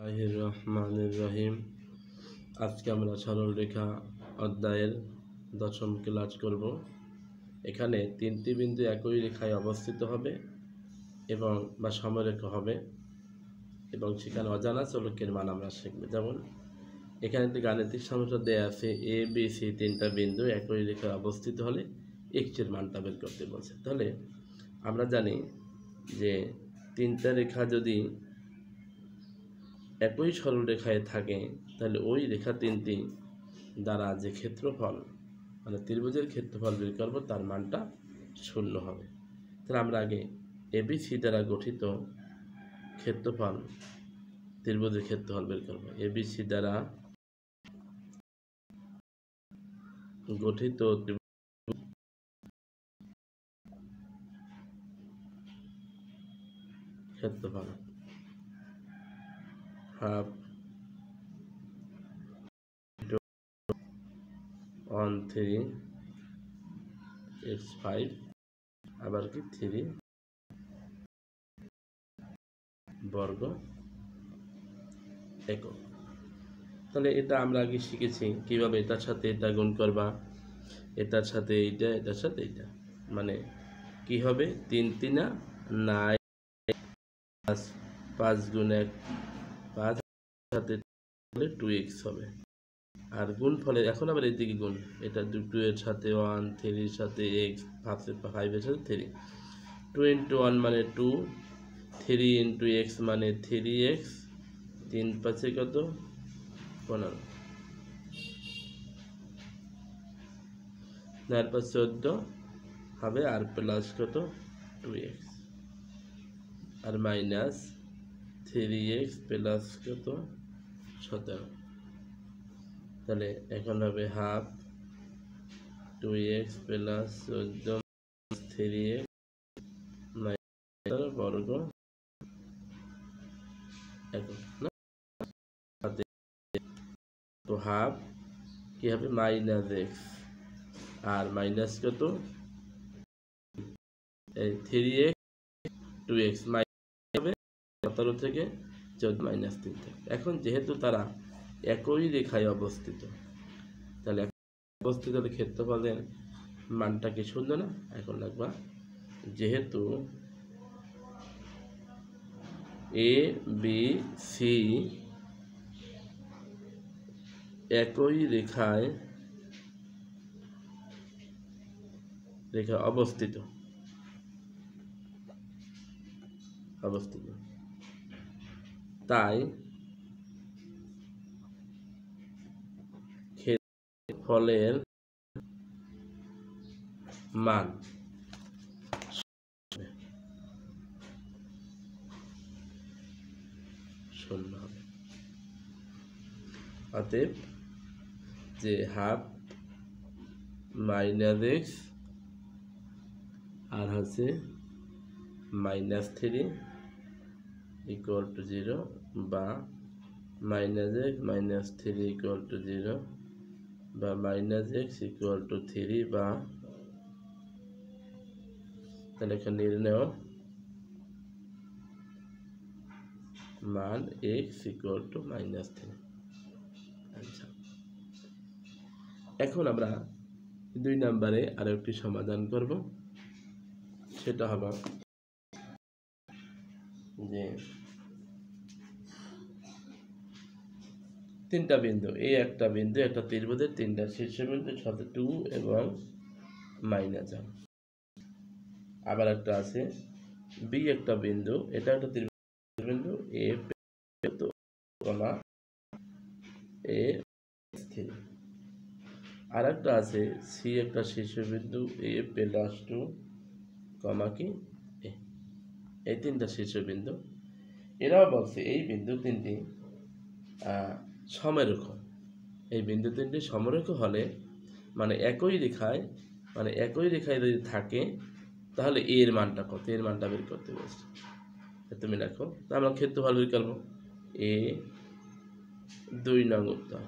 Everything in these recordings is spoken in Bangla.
রহমানির রহিম। আজকে আমরা সরল রেখা অধ্যায়ের 10ম ক্লাস করব। এখানে 3টি বিন্দু একই রেখায় অবস্থিত হবে এবং বা সমরেখা হবে এবং সেখানে অজানা চলকের মান আমরা শিখব। যেমন এখানে একটি গাণিতিক সমস্যা দেয়া আছে, এ বি সি 3টা বিন্দু একই রেখায় অবস্থিত হলে এক্স এর মানটা বের করতে বলছে। তাহলে আমরা জানি যে 3টা রেখা যদি একই সরলরেখায় থাকে তাহলে ওই রেখা 3টি দ্বারা যে ক্ষেত্রফল মানে ত্রিভুজের ক্ষেত্রফল বের করব তার মানটা 0 হবে। তাহলে আমরা আগে এবিসি দ্বারা গঠিত ক্ষেত্রফল ত্রিভুজের ক্ষেত্রফল বের করব। এবিসি দ্বারা গঠিত ক্ষেত্রফল হাফ 1 3 x5 আবার কি 3 বর্গ একক। তাহলে এটা আমরা আগে শিখেছি কিভাবে এটার সাথে এটা গুণ করবা, এটার সাথে এইটা, এটার সাথে এইটা, মানে কি হবে 3 3 9 5 গুণ 1 5 সাথে 2x হবে। আর গুণ ফলে এখন আবার এইদিকে গুণ, এটা 2 এর সাথে 1 3 এর সাথে x 5 এর সাথে 3, 2 into 1 মানে 2, 3 into x মানে 3x, 3 5 কত 15, 9 5 14 হবে আর প্লাস কত 2x আর মাইনাস 3x প্লাস কত 17। তাহলে এখন হবে half 2x plus 14 3x minus বর্গ একক না, তো হাফ কি হবে মাইনাস x আর মাইনাস কত এই 3x 2x মাইনাস হবে 17 থেকে 14 মাইনাস 3 থেকে। এখন যেহেতু তারা একই রেখায় অবস্থিত, তাহলে অবস্থিত ক্ষেত্রফলের মানটা কি 0 না? এখন লিখবা যেহেতু এ বি সি একই রেখায় অবস্থিত তাই ক্ষেত্রফলের মান 0 হবে। অতএব যে হাফ মাইনাস এক্স আর হচ্ছে মাইনাস 3 ইকুয়াল টু 0 বা minus x minus 3 equal to 0 বা মাইনাস এক্স ইকুয়াল টু 3 বা তাহলে এখানে নির্ণয় মান এক্স ইকুয়াল টু মাইনাস 3। আচ্ছা, এখন আমরা 2 নম্বরে আরো একটি সমাধান করব। সেটা হলো যে 3টা বিন্দু, এই একটা বিন্দু একটা ত্রিভুজের 3টা শীর্ষবিন্দুর সাথে 2 এবং মাইনাস 1। আবার একটা আছে বি একটা বিন্দু, এটা একটা ত্রিভুজের বিন্দু এ কমা এ 3। আর একটা আছে সি একটা শীর্ষবিন্দু এ প্লাস 2 কমা কি এ। এই 3টা শীর্ষবিন্দু, এরাও বলছে এই বিন্দু 3টি সমরেখ। এই বিন্দু 3টি সমরেখ হলে মানে একই রেখায় যদি থাকে তাহলে এর মানটা কত, এর মানটা বের করতে বলছে। তুমি দেখো আমরা ক্ষেত্রফল বের করবো। এ 2 নং উত্তর।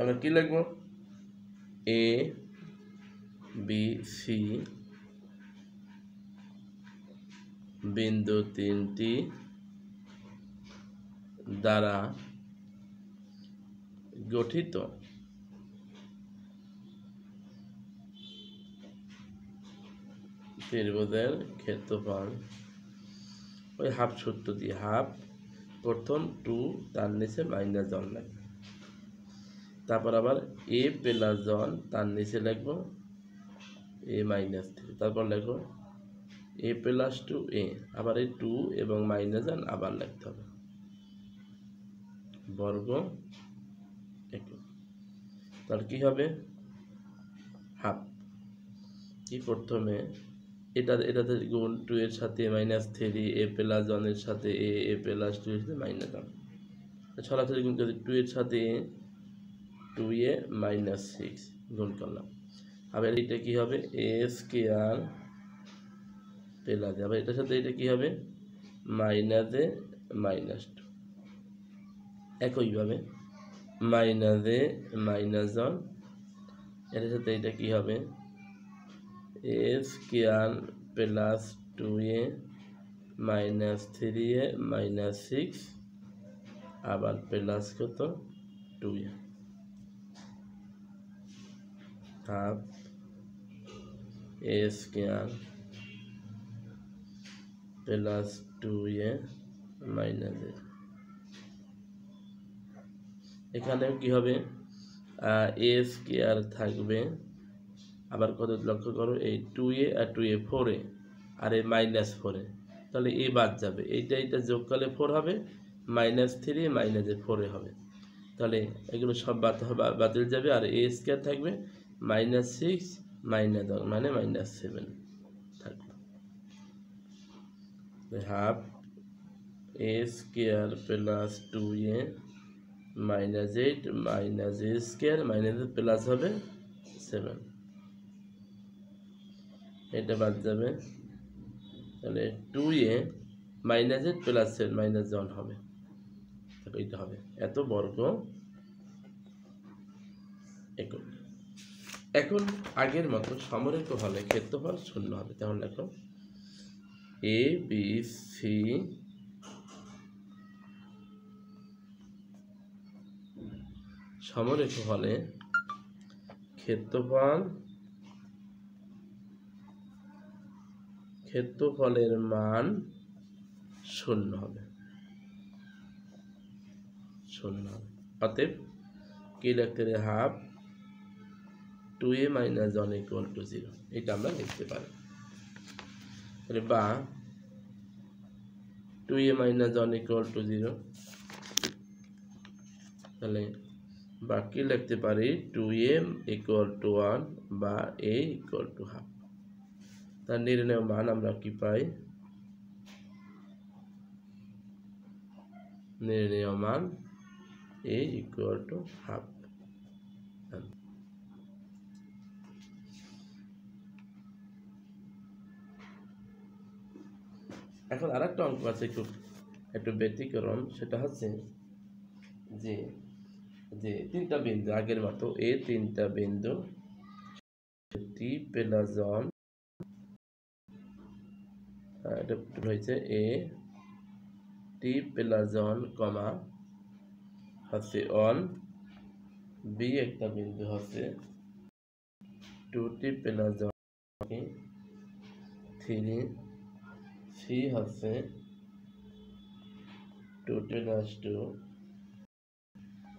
আমরা কি লিখবো এ বি সি বিন্দু তিনটি দ্বারা গঠিত ত্রিভুজের ক্ষেত্রফল ওই হাফ সূত্র দিয়ে হাফ প্রথম 2 তার নিচে -1 লাগবে, তারপর আবার a প্লাস 1 তার নিচে লিখবো a মাইনাস 3, তারপর লিখো a প্লাস 2a, আবার এই 2 এবং -1 আবার লিখতে হবে বর্গ একক। তাহলে কি হবে হাফ কি প্রথমে এটাতে গুণ 2 এর সাথে -3, a প্লাস 1 এর সাথে a প্লাস 2 এর সাথে -1, সরাসরি গুণ করে 2 এর সাথে 2a -6 গুণ করলাম। আবার এটা কি হবে a স্কয়ার প্লাস, আবার এটার সাথে এটা কি হবে -a -2, একইভাবে -a -1, এটার সাথে এটা কি হবে a square plus 2a -3a -6, আবার প্লাস কত 2a, half a square plus 2a -a। এখানে কি হবে a স্কয়ার থাকবে, আবার কত লক্ষ্য করো এই 2a আর 2a 4a আর এই -4a, তাহলে a বাদ যাবে, এইটা যোগ করলে 4 হবে, -3 -4 হবে, তাহলে এগুলো সব বাতিল যাবে, আর a স্কয়ার থাকবে -6 -1 মানে -7 থাকবে। Half a square plus 2a -8 -a square plus হবে 7, এটা বাদ যাবে, তাহলে 2a -8 প্লাস 7 -1 হবে, এটা হবে এত বর্গ একক। এখন আগের মতো সমরেখ হলে ক্ষেত্রফল 0 হবে, তাহলে দেখো a b c সমরেখ হলে ক্ষেত্রফলের মান 0 হবে, অতএব কি লিখতে পারি হাফ 2a -1 = 0, এটা আমরা লিখতে পারি, বা 2a -1 = 0, তাহলে বাকি লিখতে পারি 2a = 1 বা a = হাফ। তার নির্ণয় মান আমরা কি পাই, নির্ণয় মান a = হাফ। এখন আরেকটা অঙ্ক আছে একটু ব্যতিক্রম, সেটা হচ্ছে যে তিনটা বিন্দু আগের মতো a তিনটা বিন্দু t প্লাস 1, এটা হয়েছে a t প্লাস 1 কমা হচ্ছে 1, b একটা বিন্দু হচ্ছে 2t প্লাস 1 3, c হচ্ছে 2t প্লাস 2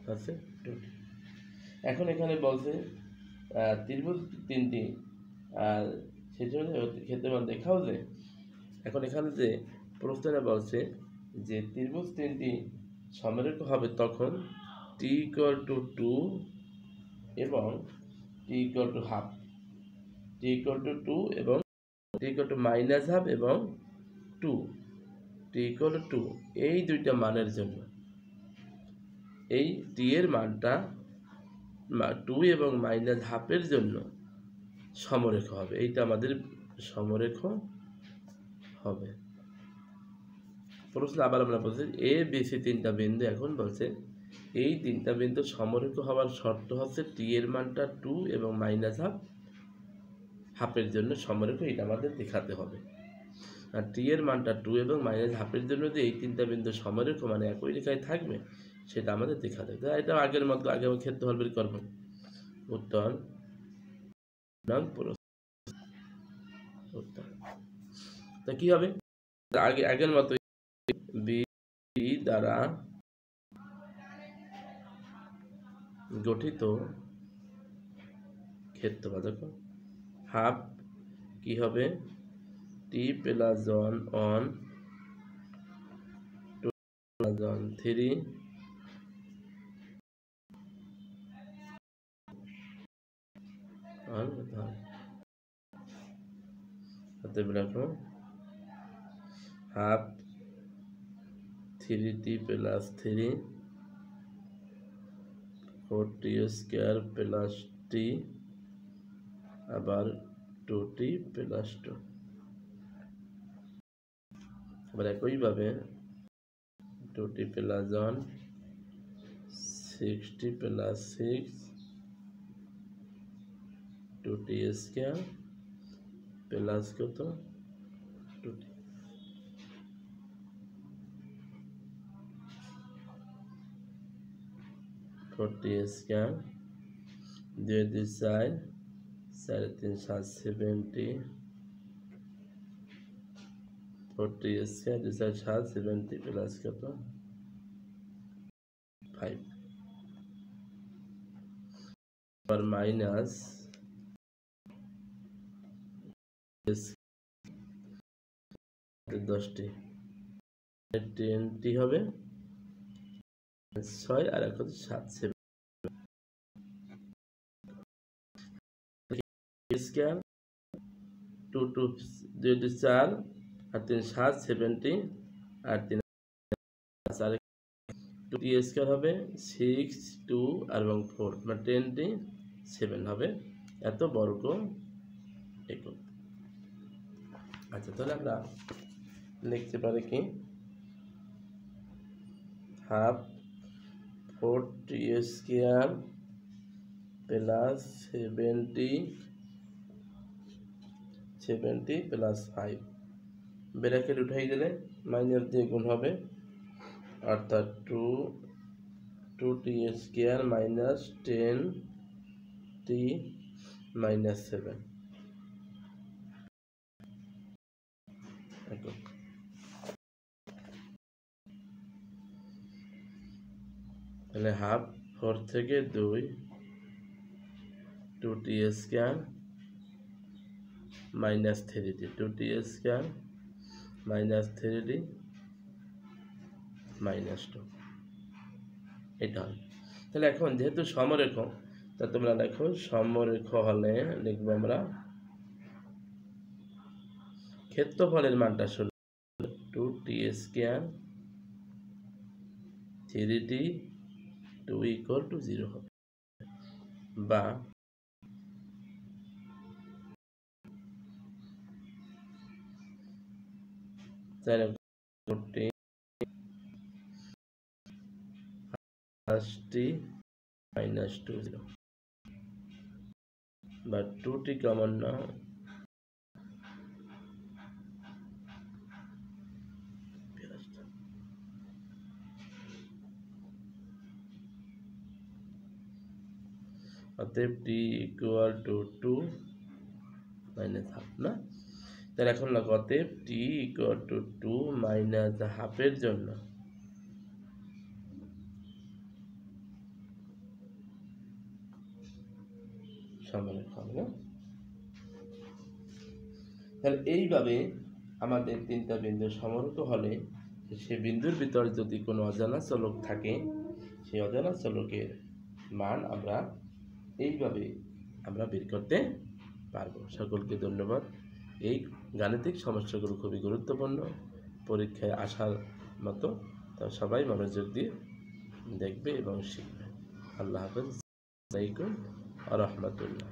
হচ্ছে 2t। এখন এখানে বলছে ত্রিভুজ তিনটি আর সেজন্য ক্ষেত্রফল দেখাও যে, এখন এখানে যে প্রশ্নটা বলছে যে ত্রিভুজ তিনটি সমরেখ হবে তখন t = 2 এবং t = হাফ, t = 2 এবং t -half এবং 2, t = 2, এই দুইটা মানের জন্য এই t এর মানটা 2 এবং -half এর জন্য সমরেখ হবে, এইটা আমাদের সমরেখ হবে। প্রশ্ন আবার আমরা বলছি a b c তিনটা বিন্দু, এখন বলছে এই তিনটা বিন্দু সমরেখ হওয়ার শর্ত হচ্ছে t এর মানটা 2 এবং -half এর জন্য সমরেখ, এটা আমাদের দেখাতে হবে। আর টি এর মানটা 2 এবং মাইনাস হাফের জন্য যে এই তিনটা বিন্দু সমরেখ মানে একই রেখায় থাকবে সেটা আমাদের দেখাতে হবে। এটা আগের মতো আগে আমি ক্ষেত্রফল বের করব। উত্তর উত্তর তা কি হবে? আগের মতো বি দ্বারা গঠিত ক্ষেত্রফল দেখো হাফ কি হবে টি প্লাস 1 অন 2 প্লাস 1 3 অন অতএব রাখো half 3t plus 3 4t square plus t আবার 2t প্লাস 2 আবার একইভাবে 2t plus 1 6t plus 6 2t square plus কত 2t 4t square 2 2 4 4 3 7 70 4t square 2 4 7 70 plus কত 5 আর মাইনাস 10টি 10টি হবে 6 আর 1 7 স্কয়ার 2 2 2 4 আর 3 7 70 আর 3 আর 2t স্কয়ার হবে 6 2 আর 4 মানে 10t 7 হবে এত বর্গ একক। আচ্ছা তাহলে আমরা লিখতে পারি কি half 4t square plus 70 plus 5 bracket উঠাই দিলে মাইনাস দিয়ে গুণ হবে অর্থাৎ 2t square minus 10t minus 7 তাহলে হাফ 4 থেকে 2 2t square minus 3t 2t square minus 3t minus 2 এটা হবে। তাহলে এখন যেহেতু সমরেখ তা তোমরা দেখো সমরেখ হলে লিখবো আমরা ক্ষেত্রফলের মানটা 2t square 3t 2 equal to 0 হবে বা মাইনাস 2 0 বা 2t কমন না অতএব t equal to 2 minus half না তাহলে এখন না অতএব t ইকুয়াল টু 2 মাইনাস হাফের জন্য সমরেখ হবে না। তাহলে এইভাবে আমাদের তিনটা বিন্দু সমরেখ হলে সে বিন্দুর ভিতরে যদি কোনো অজানা চলক থাকে সেই অজানা চলকের মান আমরা এইভাবে আমরা বের করতে পারবো। সকলকে ধন্যবাদ। এই গাণিতিক সমস্যাগুলো খুবই গুরুত্বপূর্ণ পরীক্ষায় আসার মতো তা সবাই মনোযোগ দিয়ে দেখবে এবং শিখবে। আল্লাহ হাফেজ। আসসালামু আলাইকুম ওয়া রাহমাতুল্লাহ।